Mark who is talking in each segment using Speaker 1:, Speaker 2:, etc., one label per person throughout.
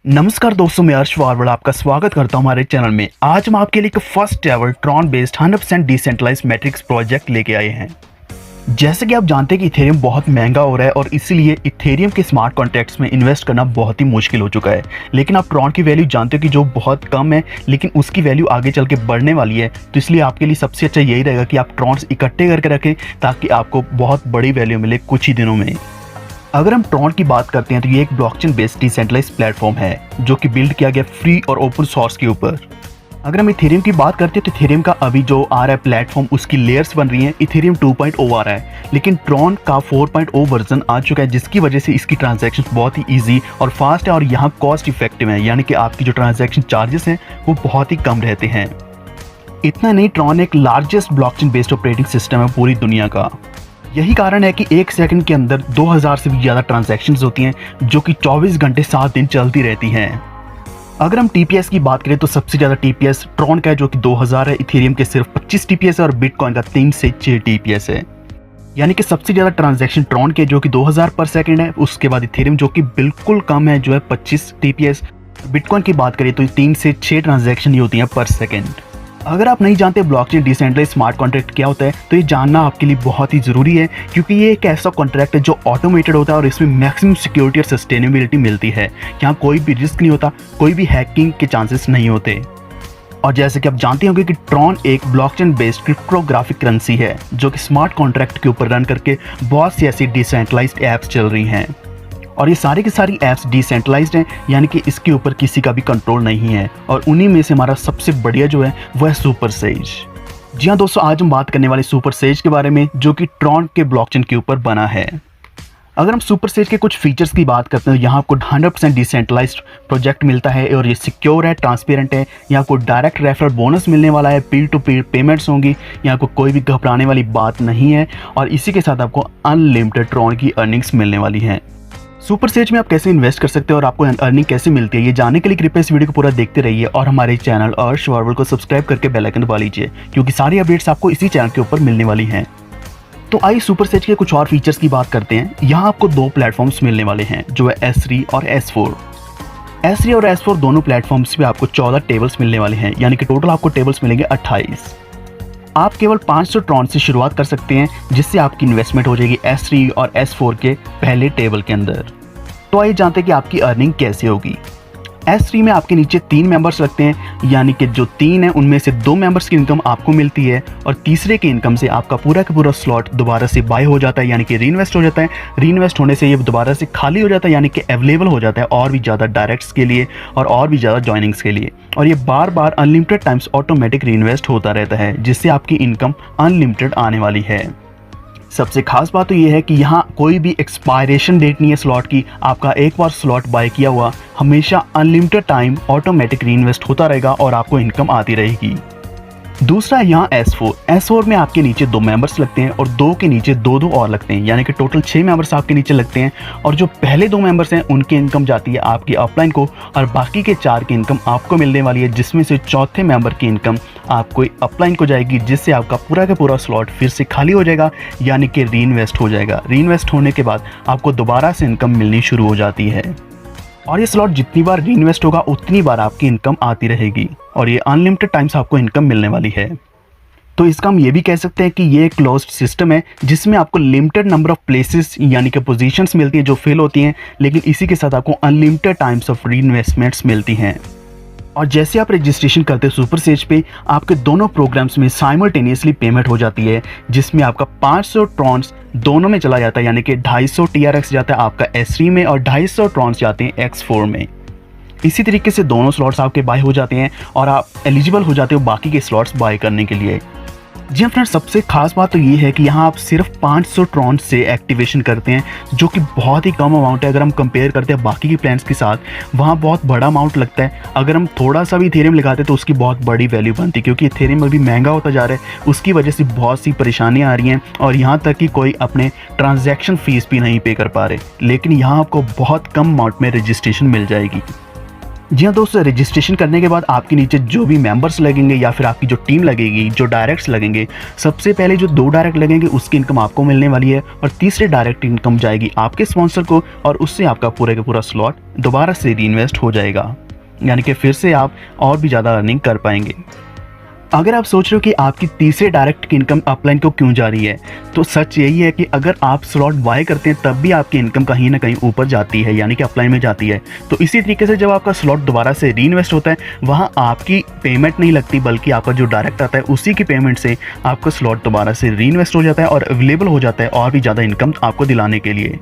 Speaker 1: नमस्कार दोस्तों, मैं अर्श वारवड़ आपका स्वागत करता हूं हमारे चैनल में। आज हम आपके लिए एक first ever Tron based 100% decentralised matrix project लेके आए हैं। जैसे कि आप जानते हैं कि इथेरियम बहुत महंगा हो रहा है और इसीलिए इथेरियम के स्मार्ट कॉन्ट्रैक्ट्स में इन्वेस्ट करना बहुत ही मुश्किल हो चुका है। लेकिन आप ट्रॉन की वैल्यू जानते हो कि जो बहुत कम है, लेकिन उसकी वैल्यू आगे चल के बढ़ने वाली है। तो इसलिए आपके लिए सबसे अच्छा यही रहेगा कि आप ट्रॉन्स इकट्ठे करके रखें ताकि आपको बहुत बड़ी वैल्यू मिले कुछ ही दिनों में। अगर हम ट्रॉन की बात करते हैं तो ये एक ब्लॉकचेन बेस्ड डिसेंट्रलाइज्ड प्लेटफॉर्म है जो कि बिल्ड किया गया फ्री और ओपन सोर्स के ऊपर। अगर हम इथेरियम की बात करते हैं तो इथेरियम का अभी जो आ रहा है प्लेटफॉर्म, उसकी लेयर्स बन रही हैं। इथेरियम 2.0 आ रहा है, लेकिन ट्रॉन का 4.0 वर्जन आ चुका है, जिसकी वजह से इसकी ट्रांजैक्शन बहुत ही ईजी और फास्ट है और यहाँ कॉस्ट इफेक्टिव है, यानी कि आपकी जो ट्रांजैक्शन चार्जेस हैं वो बहुत ही कम रहते हैं। इतना नहीं, ट्रॉन एक largest blockchain based operating system है पूरी दुनिया का। यही कारण है कि एक सेकंड के अंदर 2000 से भी ज़्यादा ट्रांजैक्शंस होती हैं जो कि 24 घंटे 7 दिन चलती रहती हैं। अगर हम टीपीएस की बात करें तो सबसे ज़्यादा टीपीएस ट्रॉन का है जो कि 2000 है, इथेरियम के सिर्फ 25 टीपीएस है और बिटकॉइन का 3 से 6 टीपीएस है। यानी कि सबसे ज़्यादा ट्रांजैक्शन ट्रॉन के जो कि 2000 पर सेकंड है, उसके बाद इथेरियम जो कि बिल्कुल कम है जो है 25 टीपीएस। बिटकॉइन की बात करें तो 3 से 6 ट्रांजैक्शन ही होती हैं पर सेकेंड। अगर आप नहीं जानते ब्लॉकचेन डिसेंट्रलाइज्ड स्मार्ट कॉन्ट्रैक्ट क्या होता है तो ये जानना आपके लिए बहुत ही ज़रूरी है, क्योंकि ये एक ऐसा कॉन्ट्रैक्ट है जो ऑटोमेटेड होता है और इसमें मैक्सिमम सिक्योरिटी और सस्टेनेबिलिटी मिलती है। यहाँ कोई भी रिस्क नहीं होता, कोई भी हैकिंग के चांसेस नहीं होते। और जैसे कि आप जानते होंगे कि ट्रॉन एक ब्लॉकचेन बेस्ड क्रिप्टोग्राफिक करेंसी है जो कि स्मार्ट कॉन्ट्रैक्ट के ऊपर रन करके बहुत सी ऐसी डिसेंट्रलाइज्ड ऐप्स चल रही हैं और ये सारी की सारी ऐप्स डिसेंट्रलाइज्ड हैं, यानी कि इसके ऊपर किसी का भी कंट्रोल नहीं है। और उन्हीं में से हमारा सबसे बढ़िया जो है वो है सुपर सेज। जी हाँ दोस्तों, आज हम बात करने वाले सुपर सेज के बारे में जो कि ट्रॉन के ब्लॉकचेन के ऊपर बना है। अगर हम सुपर सेज के कुछ फीचर्स की बात करते हैं तो यहाँ आपको 100% डिसेंट्रलाइज्ड प्रोजेक्ट मिलता है और ये सिक्योर है, ट्रांसपेरेंट है। यहाँ आपको डायरेक्ट रेफरल बोनस मिलने वाला है, पीर टू पीर पेमेंट्स होंगी, यहाँ आपको कोई भी घबराने वाली बात नहीं है और इसी के साथ आपको अनलिमिटेड ट्रॉन की अर्निंग्स मिलने वाली हैं। सुपर सेज में आप कैसे इन्वेस्ट कर सकते हैं और आपको अर्निंग कैसे मिलती है, ये जानने के लिए कृपया इस वीडियो को पूरा देखते रहिए और हमारे चैनल अर्श वारवड़ को सब्सक्राइब करके बेल आइकन दबा लीजिए, क्योंकि सारी अपडेट्स आपको इसी चैनल के ऊपर मिलने वाली हैं। तो आइए सुपर सेज के कुछ और फीचर्स की बात करते हैं। यहाँ आपको 2 प्लेटफॉर्म्स मिलने वाले हैं जो है S3 और S4। S3 और S4 दोनों प्लेटफॉर्म्स पे आपको 14 टेबल्स मिलने वाले हैं, यानी कि टोटल आपको टेबल्स मिलेंगे 28। आप केवल 500 ट्रॉन से शुरुआत कर सकते हैं, जिससे आपकी इन्वेस्टमेंट हो जाएगी S3 और S4 के पहले टेबल के अंदर। तो आइए जानते हैं कि आपकी अर्निंग कैसे होगी। S3 में आपके नीचे 3 मेंबर्स लगते हैं, यानी कि जो 3 हैं उनमें से 2 मेंबर्स की इनकम आपको मिलती है और तीसरे की इनकम से आपका पूरा का पूरा स्लॉट दोबारा से बाय हो जाता है, यानी कि रीइन्वेस्ट हो जाता है। रीइन्वेस्ट होने से ये दोबारा से खाली हो जाता है, यानी कि अवेलेबल हो जाता है और भी ज़्यादा डायरेक्ट्स के लिए और भी ज़्यादा जॉइनिंग्स के लिए। और ये बार बार अनलिमिटेड टाइम्स ऑटोमेटिक रीइन्वेस्ट होता रहता है, जिससे आपकी इनकम अनलिमिटेड आने वाली है। सबसे खास बात तो ये है कि यहाँ कोई भी एक्सपायरेशन डेट नहीं है स्लॉट की। आपका एक बार स्लॉट बाय किया हुआ हमेशा अनलिमिटेड टाइम ऑटोमेटिक रीइन्वेस्ट होता रहेगा और आपको इनकम आती रहेगी। दूसरा यहाँ S4 में आपके नीचे 2 मेंबर्स लगते हैं और 2 के नीचे 2 और लगते हैं, यानी कि टोटल 6 मेंबर्स आपके नीचे लगते हैं। और जो पहले 2 मेंबर्स हैं उनकी इनकम जाती है आपकी अपलाइन को और बाकी के 4 की इनकम आपको मिलने वाली है, जिसमें से चौथे मेंबर की इनकम आपको अपलाइन को जाएगी, जिससे आपका पूरा का पूरा स्लॉट फिर से खाली हो जाएगा, यानी कि रीइन्वेस्ट हो जाएगा। रीइन्वेस्ट होने के बाद आपको दोबारा से इनकम मिलनी शुरू हो जाती है और ये स्लॉट जितनी बार रीइन्वेस्ट होगा उतनी बार आपकी इनकम आती रहेगी और ये अनलिमिटेड टाइम्स आपको इनकम मिलने वाली है। तो इसका हम ये भी कह सकते हैं कि ये एक क्लोज्ड सिस्टम है जिसमें आपको लिमिटेड नंबर ऑफ प्लेसेस यानी कि पोजीशंस मिलती हैं जो फिल होती हैं, लेकिन इसी के साथ आपको अनलिमिटेड टाइम्स ऑफ रीइन्वेस्टमेंट्स मिलती हैं। और जैसे आप रजिस्ट्रेशन करते हैं सुपर सेज पे, आपके दोनों प्रोग्राम्स में साइमल्टेनियसली पेमेंट हो जाती है, जिसमें आपका 500 ट्रॉन्स दोनों में चला जाता है, यानी कि 250 TRX जाता है आपका S3 में और 250 ट्रॉन्स जाते हैं X4 में। इसी तरीके से दोनों स्लॉट्स आपके बाय हो जाते हैं और आप एलिजिबल हो जाते हो बाकी के स्लॉट्स बाय करने के लिए। जी हाँ फ्रेंड्स, सबसे खास बात तो ये है कि यहाँ आप सिर्फ 500 ट्रॉन से एक्टिवेशन करते हैं, जो कि बहुत ही कम अमाउंट है। अगर हम कंपेयर करते हैं बाकी की प्लान्स के साथ, वहाँ बहुत बड़ा अमाउंट लगता है। अगर हम थोड़ा सा भी इथेरियम लगाते तो उसकी बहुत बड़ी वैल्यू बनती, क्योंकि इथेरियम अभी महंगा होता जा रहा है, उसकी वजह से बहुत सी परेशानियाँ आ रही हैं और यहाँ तक कि कोई अपने ट्रांजैक्शन फ़ीस भी नहीं पे कर पा रहे। लेकिन यहाँ आपको बहुत कम अमाउंट में रजिस्ट्रेशन मिल जाएगी। जी हाँ दोस्तों, रजिस्ट्रेशन करने के बाद आपके नीचे जो भी मेंबर्स लगेंगे या फिर आपकी जो टीम लगेगी, जो डायरेक्ट्स लगेंगे, सबसे पहले जो 2 डायरेक्ट लगेंगे उसकी इनकम आपको मिलने वाली है और तीसरे डायरेक्ट इनकम जाएगी आपके स्पॉन्सर को और उससे आपका पूरे का पूरा स्लॉट दोबारा से रीइन्वेस्ट हो जाएगा, यानी कि फिर से आप और भी ज़्यादा अर्निंग कर पाएंगे। अगर आप सोच रहे हो कि आपकी तीसरे डायरेक्ट की इनकम अपलाइन को क्यों जा रही है, तो सच यही है कि अगर आप स्लॉट बाय करते हैं तब भी आपकी इनकम कहीं ना कहीं ऊपर जाती है, यानी कि अपलाइन में जाती है। तो इसी तरीके से जब आपका स्लॉट दोबारा से रीइन्वेस्ट होता है, वहाँ आपकी पेमेंट नहीं लगती बल्कि आपका जो डायरेक्ट आता है उसी की पेमेंट से आपका स्लॉट दोबारा से रीइन्वेस्ट हो जाता है और अवेलेबल हो जाता है और भी ज़्यादा इनकम आपको दिलाने के लिए।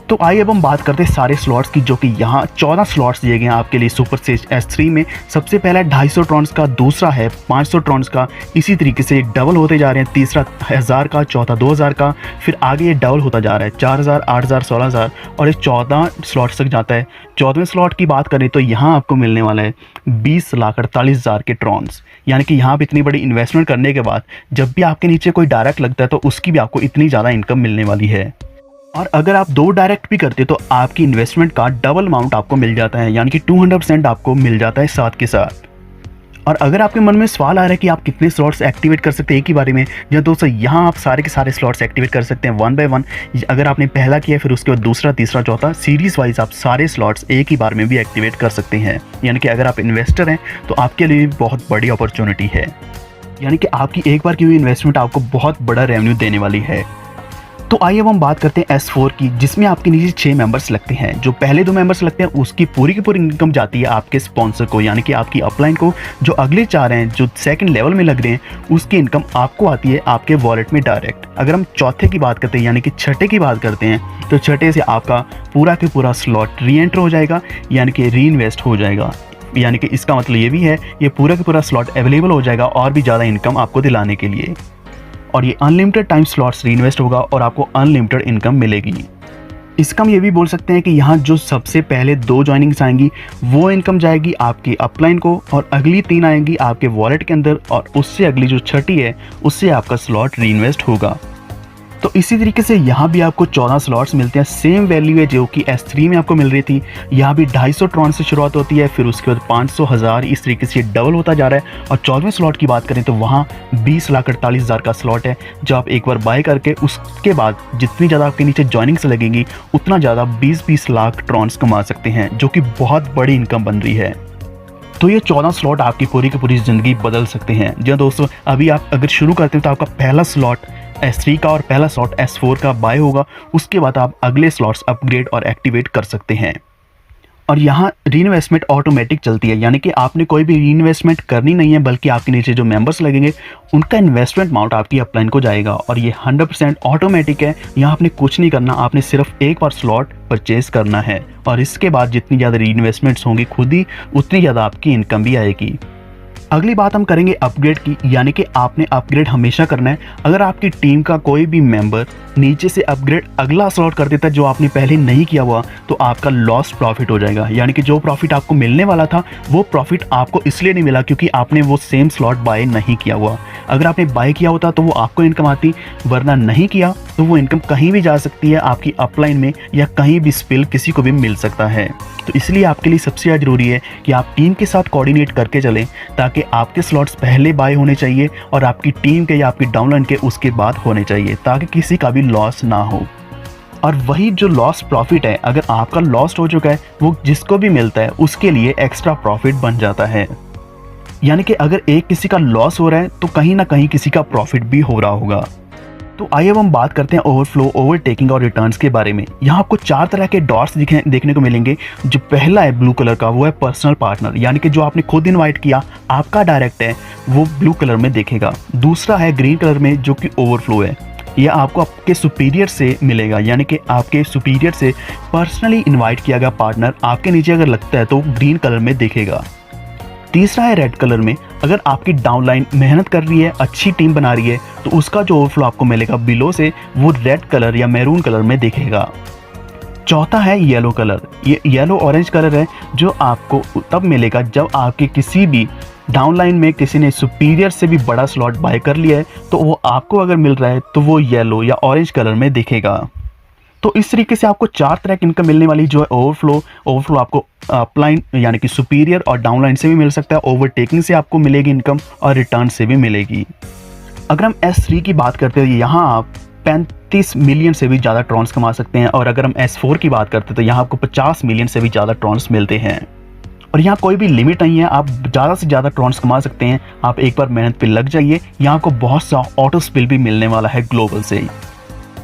Speaker 1: तो आइए अब हम बात करते हैं सारे स्लॉट्स की, जो कि यहाँ 14 स्लॉट्स दिए गए हैं आपके लिए सुपर सेज S3 में। सबसे पहला 250 ट्रॉन्स का, दूसरा है 500 ट्रॉन्स का, इसी तरीके से डबल होते जा रहे हैं, तीसरा 1000 का, चौथा 2000 का, फिर आगे ये डबल होता जा रहा है 4000, 8000, 16000 और ये 14 स्लॉट्स तक जाता है। 14वें स्लॉट की बात करें तो यहाँ आपको मिलने वाला है 20,48,000 के ट्रॉन्स, यानी कि यहाँ पर इतनी बड़ी इन्वेस्टमेंट करने के बाद जब भी आपके नीचे कोई डायरेक्ट लगता है तो उसकी भी आपको इतनी ज़्यादा इनकम मिलने वाली है। और अगर आप 2 डायरेक्ट भी करते तो आपकी इन्वेस्टमेंट का डबल अमाउंट आपको मिल जाता है, यानी कि 200% आपको मिल जाता है साथ के साथ। और अगर आपके मन में सवाल आ रहा है कि आप कितने स्लॉट्स एक्टिवेट कर सकते हैं एक ही बारे में, या दोस्तों यहाँ आप सारे के सारे स्लॉट्स एक्टिवेट कर सकते हैं 1 बाय 1। अगर आपने पहला किया फिर उसके बाद दूसरा, तीसरा, चौथा, सीरीज़ वाइज आप सारे स्लॉट्स एक ही बार में भी एक्टिवेट कर सकते हैं। यानी कि अगर आप इन्वेस्टर हैं तो आपके लिए बहुत बड़ी अपॉर्चुनिटी है, यानी कि आपकी एक बार की हुई इन्वेस्टमेंट आपको बहुत बड़ा रेवेन्यू देने वाली है। तो आइए अब हम बात करते हैं S4 की, जिसमें आपके नीचे 6 मेंबर्स लगते हैं। जो पहले 2 मेंबर्स लगते हैं उसकी पूरी की पूरी इनकम जाती है आपके स्पॉन्सर को, यानी कि आपकी अपलाइन को। जो अगले 4 हैं जो सेकंड लेवल में लग रहे हैं उसकी इनकम आपको आती है आपके वॉलेट में डायरेक्ट। अगर हम चौथे की बात करते हैं यानी कि छठे की बात करते हैं, तो छठे से आपका पूरा के पूरा स्लॉट री एंटर हो जाएगा, यानी कि री इन्वेस्ट हो जाएगा। यानी कि इसका मतलब ये भी है ये पूरा का पूरा स्लॉट अवेलेबल हो जाएगा और भी ज़्यादा इनकम आपको दिलाने के लिए। और ये अनलिमिटेड टाइम स्लॉट्स रीइन्वेस्ट होगा और आपको अनलिमिटेड इनकम मिलेगी। इसका हम ये भी बोल सकते हैं कि यहाँ जो सबसे पहले 2 जॉइनिंग्स आएंगी वो इनकम जाएगी आपकी अपलाइन को, और अगली 3 आएंगी आपके वॉलेट के अंदर, और उससे अगली जो छठी है उससे आपका स्लॉट रीइन्वेस्ट होगा। तो इसी तरीके से यहाँ भी आपको 14 स्लॉट्स मिलते हैं। सेम वैल्यू है जो कि S3 में आपको मिल रही थी। यहाँ भी 250 ट्रॉन से शुरुआत होती है, फिर उसके बाद 500, 1000, इस तरीके से डबल होता जा रहा है। और 14वें स्लॉट की बात करें तो वहाँ 20,48,000 का स्लॉट है, जो आप एक बार बाय करके उसके बाद जितनी ज़्यादा आपके नीचे जॉइनिंग्स लगेंगी उतना ज़्यादा 20-20 लाख ट्रॉन्स कमा सकते हैं, जो कि बहुत बड़ी इनकम बन रही है। तो ये 14 स्लॉट आपकी पूरी की पूरी ज़िंदगी बदल सकते हैं। जी दोस्तों, अभी आप अगर शुरू करते हो तो आपका पहला स्लॉट S3 का और पहला स्लॉट S4 का बाय होगा, उसके बाद आप अगले स्लॉट्स अपग्रेड और एक्टिवेट कर सकते हैं। और यहाँ रीइन्वेस्टमेंट ऑटोमेटिक चलती है, यानी कि आपने कोई भी रीइन्वेस्टमेंट करनी नहीं है, बल्कि आपके नीचे जो मेंबर्स लगेंगे उनका इन्वेस्टमेंट अमाउंट आपकी अपलाइन को जाएगा। और ये 100% ऑटोमेटिक है, यहाँ आपने कुछ नहीं करना, आपने सिर्फ एक बार स्लॉट परचेज करना है और इसके बाद जितनी ज़्यादा रीइन्वेस्टमेंट्स होंगी खुद ही उतनी ज़्यादा आपकी इनकम भी आएगी। अगली बात हम करेंगे अपग्रेड की, यानी कि आपने अपग्रेड हमेशा करना है। अगर आपकी टीम का कोई भी मेंबर नीचे से अपग्रेड अगला स्लॉट कर देता है जो आपने पहले नहीं किया हुआ, तो आपका लॉस प्रॉफिट हो जाएगा। यानी कि जो प्रॉफिट आपको मिलने वाला था वो प्रॉफिट आपको इसलिए नहीं मिला क्योंकि आपने वो सेम स्लॉट बाय नहीं किया हुआ। अगर आपने बाय किया होता तो वो आपको इनकम आती, वरना नहीं किया तो वो इनकम कहीं भी जा सकती है आपकी अपलाइन में, या कहीं भी स्पिल किसी को भी मिल सकता है। तो इसलिए आपके लिए सबसे ज़्यादा ज़रूरी है कि आप टीम के साथ कोऑर्डिनेट करके चलें, ताकि आपके स्लॉट्स पहले बाय होने चाहिए और आपकी टीम के या आपकी डाउनलाइन के उसके बाद होने चाहिए, ताकि किसी का भी लॉस ना हो। और वही जो लॉस प्रॉफिट है, अगर आपका लॉस हो चुका है वो जिसको भी मिलता है उसके लिए एक्स्ट्रा प्रॉफिट बन जाता है। यानी कि अगर एक किसी का लॉस हो रहा है तो कहीं ना कहीं किसी का प्रॉफिट भी हो रहा होगा। तो आइए अब हम बात करते हैं ओवरफ्लो, ओवरटेकिंग और रिटर्न्स के बारे में। यहाँ आपको 4 तरह के डॉट्स देखने को मिलेंगे। जो पहला है ब्लू कलर का, वो है पर्सनल पार्टनर, यानी कि जो आपने खुद इनवाइट किया, आपका डायरेक्ट है, वो ब्लू कलर में दिखेगा। दूसरा है ग्रीन कलर में, जो कि ओवरफ्लो है, यह आपको आपके सुपीरियर से मिलेगा, यानी कि आपके सुपीरियर से पर्सनली इन्वाइट किया गया पार्टनर आपके नीचे अगर लगता है तो ग्रीन कलर में दिखेगा। तीसरा है रेड कलर में, अगर आपकी डाउनलाइन मेहनत कर रही है, अच्छी टीम बना रही है, तो उसका जो ओवरफ्लो आपको मिलेगा बिलो से वो रेड कलर या मैरून कलर में दिखेगा। चौथा है येलो कलर, ये येलो ऑरेंज कलर है, जो आपको तब मिलेगा जब आपके किसी भी डाउनलाइन में किसी ने सुपीरियर से भी बड़ा स्लॉट बाय कर लिया है, तो वो आपको अगर मिल रहा है तो वो येलो या ऑरेंज कलर में दिखेगा। तो इस तरीके से आपको 4 तरह की इनकम मिलने वाली जो है ओवरफ्लो आपको अपलाइन यानी कि सुपीरियर और डाउनलाइन से भी मिल सकता है, ओवरटेकिंग से आपको मिलेगी इनकम और रिटर्न से भी मिलेगी। अगर हम S3 की बात करते हैं, यहाँ आप 35 मिलियन से भी ज़्यादा ट्रॉन्स कमा सकते हैं, और अगर हम S4 की बात करते हैं तो यहाँ आपको 50 मिलियन से भी ज़्यादा ट्रॉन्स मिलते हैं। और यहाँ कोई भी लिमिट नहीं है, आप ज़्यादा से ज़्यादा ट्रॉन्स कमा सकते हैं। आप एक बार मेहनत पे लग जाइए, यहाँ आपको बहुत सा ऑटो स्पिल भी मिलने वाला है ग्लोबल से।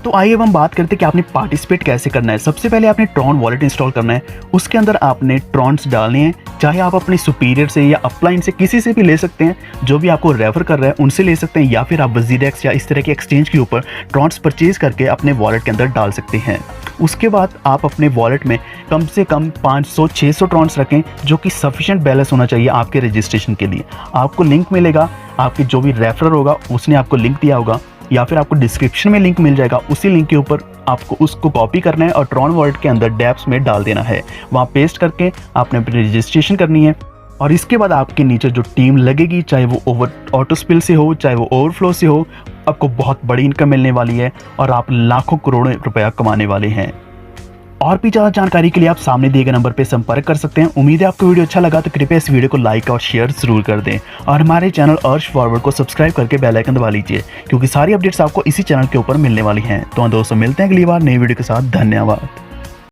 Speaker 1: तो आइए अब हम बात करते हैं कि आपने पार्टिसिपेट कैसे करना है। सबसे पहले आपने ट्रॉन वॉलेट इंस्टॉल करना है, उसके अंदर आपने ट्रॉन्स डालने हैं, चाहे आप अपने सुपीरियर से या अपलाइन से किसी से भी ले सकते हैं, जो भी आपको रेफर कर रहा है उनसे ले सकते हैं, या फिर आप वजीरेक्स या इस तरह के एक्सचेंज के ऊपर ट्रॉन्स परचेज करके अपने वॉलेट के अंदर डाल सकते हैं। उसके बाद आप अपने वॉलेट में कम से कम 500-600 ट्रॉन्स रखें, जो कि सफिशिएंट बैलेंस होना चाहिए आपके रजिस्ट्रेशन के लिए। आपको लिंक मिलेगा, आपके जो भी रेफरर होगा उसने आपको लिंक दिया होगा, या फिर आपको डिस्क्रिप्शन में लिंक मिल जाएगा, उसी लिंक के ऊपर आपको उसको कॉपी करना है और ट्रॉन वॉलेट के अंदर डैप्स में डाल देना है। वहाँ पेस्ट करके आपने अपनी रजिस्ट्रेशन करनी है, और इसके बाद आपके नीचे जो टीम लगेगी, चाहे वो ऑटो स्पिल से हो चाहे वो ओवरफ्लो से हो, आपको बहुत बड़ी इनकम मिलने वाली है और आप लाखों करोड़ों रुपया कमाने वाले हैं। और भी ज़्यादा जानकारी के लिए आप सामने दिए गए नंबर पर संपर्क कर सकते हैं। उम्मीद है आपको वीडियो अच्छा लगा, तो कृपया इस वीडियो को लाइक और शेयर जरूर कर दें, और हमारे चैनल अर्श फॉरवर्ड को सब्सक्राइब करके बेल आइकन दबा लीजिए, क्योंकि सारी अपडेट्स आपको इसी चैनल के ऊपर मिलने वाली हैं। तो दोस्तों मिलते हैं अगली बार नई वीडियो के साथ। धन्यवाद।